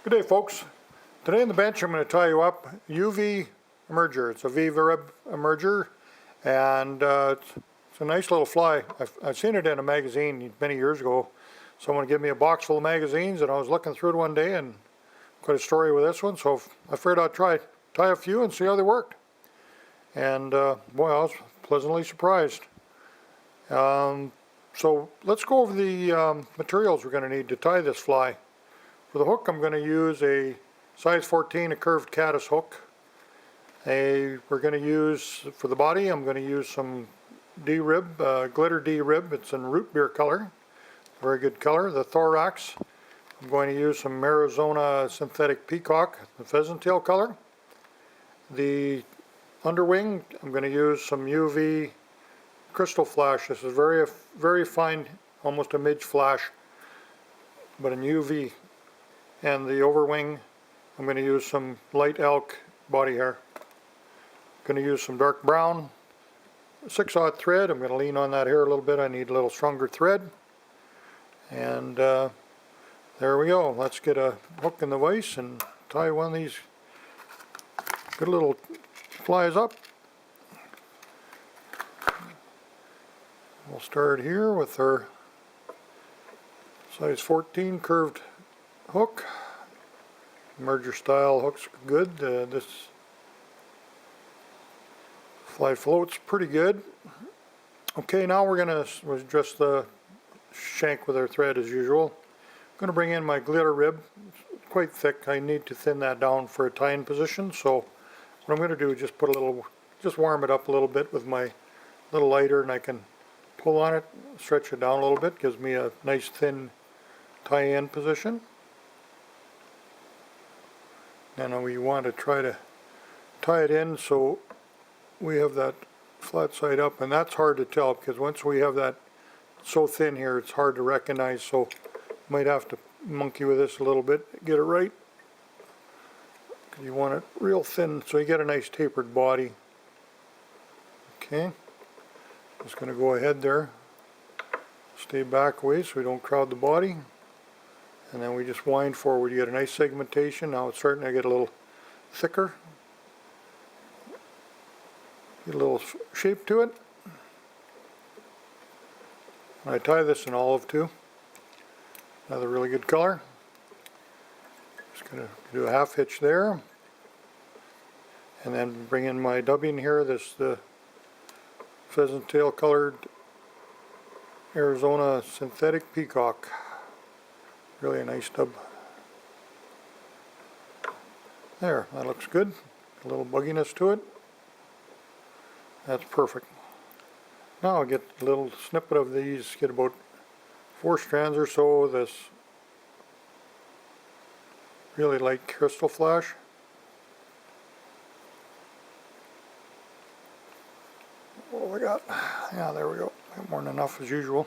Good day, folks. Today on the bench I'm going to tie you up UV emerger. It's a Viva emerger, and it's a nice little fly. I've seen it in a magazine many years ago. Someone gave me a box full of magazines and I was looking through it one day and got a story with this one, so I figured I'd tie a few and see how they worked. And boy, I was pleasantly surprised. So let's go over the materials we're going to need to tie this fly. For the hook, I'm going to use a size 14, a curved Caddis hook. We're going to use, for the body, I'm going to use some D-rib, glitter D-rib. It's in root beer color, very good color. The thorax, I'm going to use some Arizona synthetic peacock, the pheasant tail color. The underwing, I'm going to use some UV crystal flash. This is very, very fine, almost a midge flash, but in UV. And the overwing, I'm going to use some light elk body hair. I'm going to use some dark brown 6/0 thread. I'm going to lean on that hair a little bit. I need a little stronger thread. And there we go. Let's get a hook in the vise and tie one of these good little flies up. We'll start here with our size 14 curved hook. Emerger style hook's good. This fly floats pretty good. Okay, now we're going to adjust the shank with our thread as usual. I'm going to bring in my glitter rib. It's quite thick. I need to thin that down for a tie-in position. So what I'm going to do is just warm it up a little bit with my little lighter, and I can pull on it, stretch it down a little bit, gives me a nice thin tie-in position. And we want to try to tie it in so we have that flat side up, and that's hard to tell because once we have that so thin here, it's hard to recognize, so might have to monkey with this a little bit, get it right. You want it real thin so you get a nice tapered body. Okay, just going to go ahead there, stay back away so we don't crowd the body. And then we just wind forward. You get a nice segmentation. Now it's starting to get a little thicker. Get a little shape to it. And I tie this in olive too. Another really good color. Just going to do a half hitch there. And then bring in my dubbing here. This the pheasant tail colored Arizona synthetic peacock. Really a nice dub. There, that looks good. A little bugginess to it. That's perfect. Now I'll get a little snippet of these, get about 4 strands or so of this really light crystal flash. What have I got? Yeah, there we go. Got more than enough as usual.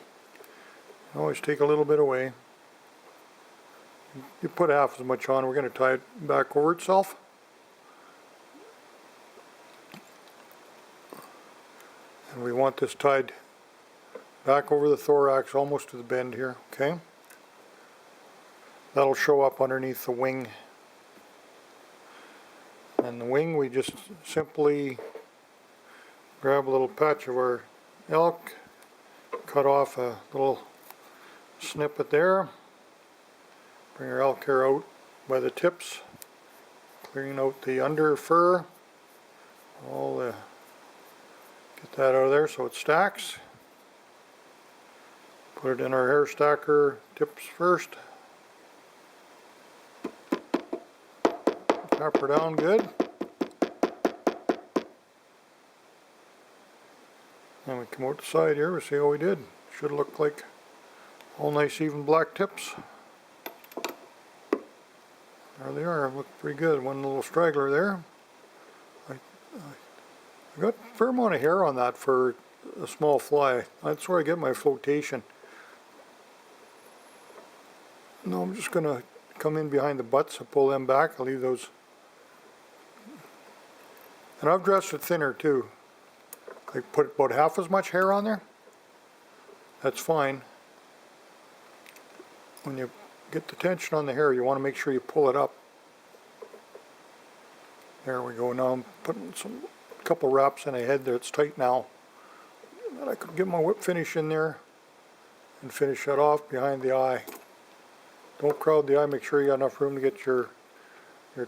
Always take a little bit away. You put half as much on, we're going to tie it back over itself. And we want this tied back over the thorax almost to the bend here, okay? That'll show up underneath the wing. And the wing, we just simply grab a little patch of our elk, cut off a little snippet there. Bring our elk hair out by the tips, clearing out the under fur. Get that out of there so it stacks. Put it in our hair stacker tips first. Tap her down good. And we come out the side here, we see how we did. Should look like all nice even black tips. There they are, look pretty good. One little straggler there. I got a fair amount of hair on that for a small fly. That's where I get my flotation. Now I'm just going to come in behind the butts and pull them back. I'll leave those. And I've dressed it thinner too. I put about half as much hair on there. That's fine. When you get the tension on the hair, you want to make sure you pull it up. There we go. Now I'm putting a couple wraps in the head there. It's tight now. And I could get my whip finish in there and finish that off behind the eye. Don't crowd the eye. Make sure you got enough room to get your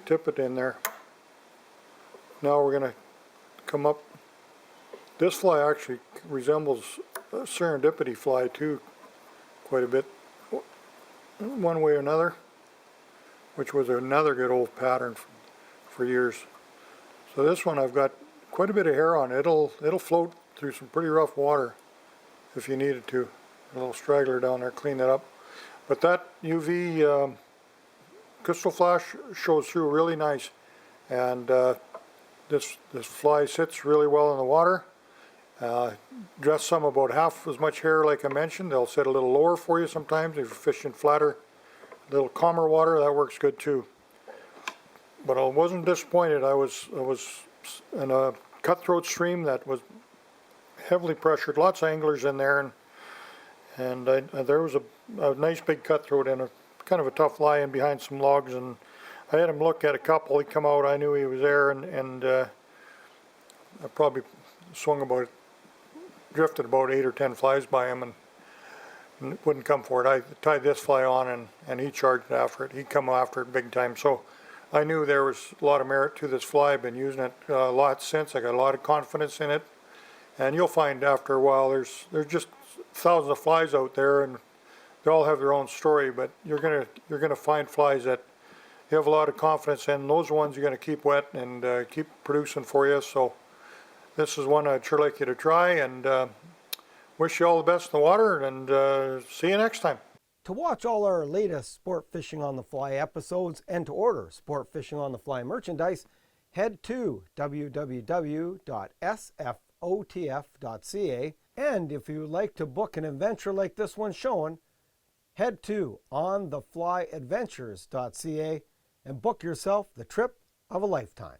tippet in there. Now we're going to come up. This fly actually resembles a serendipity fly too, quite a bit, one way or another, which was another good old pattern for years. So this one I've got quite a bit of hair on it. It'll float through some pretty rough water if you needed to. A little straggler down there, clean that up. But that UV crystal flash shows through really nice, and this fly sits really well in the water. Dress some about half as much hair like I mentioned. They'll sit a little lower for you sometimes if you're fishing flatter. A little calmer water, that works good too. But I wasn't disappointed. I was in a cutthroat stream that was heavily pressured, lots of anglers in there, and there was a nice big cutthroat and a kind of a tough lie in behind some logs, and I had him look at a couple. He come out, I knew he was there, and I probably drifted about 8 or 10 flies by him and wouldn't come for it. I tied this fly on and he charged after it. He'd come after it big time. So I knew there was a lot of merit to this fly. I've been using it a lot since. I got a lot of confidence in it. And you'll find after a while there's just thousands of flies out there, and they all have their own story, but you're gonna find flies that you have a lot of confidence in. Those ones you're gonna keep wet and keep producing for you. So this is one I'd sure like you to try, and wish you all the best in the water, and see you next time. To watch all our latest Sport Fishing on the Fly episodes and to order Sport Fishing on the Fly merchandise, head to www.sfotf.ca. And if you would like to book an adventure like this one showing, head to ontheflyadventures.ca and book yourself the trip of a lifetime.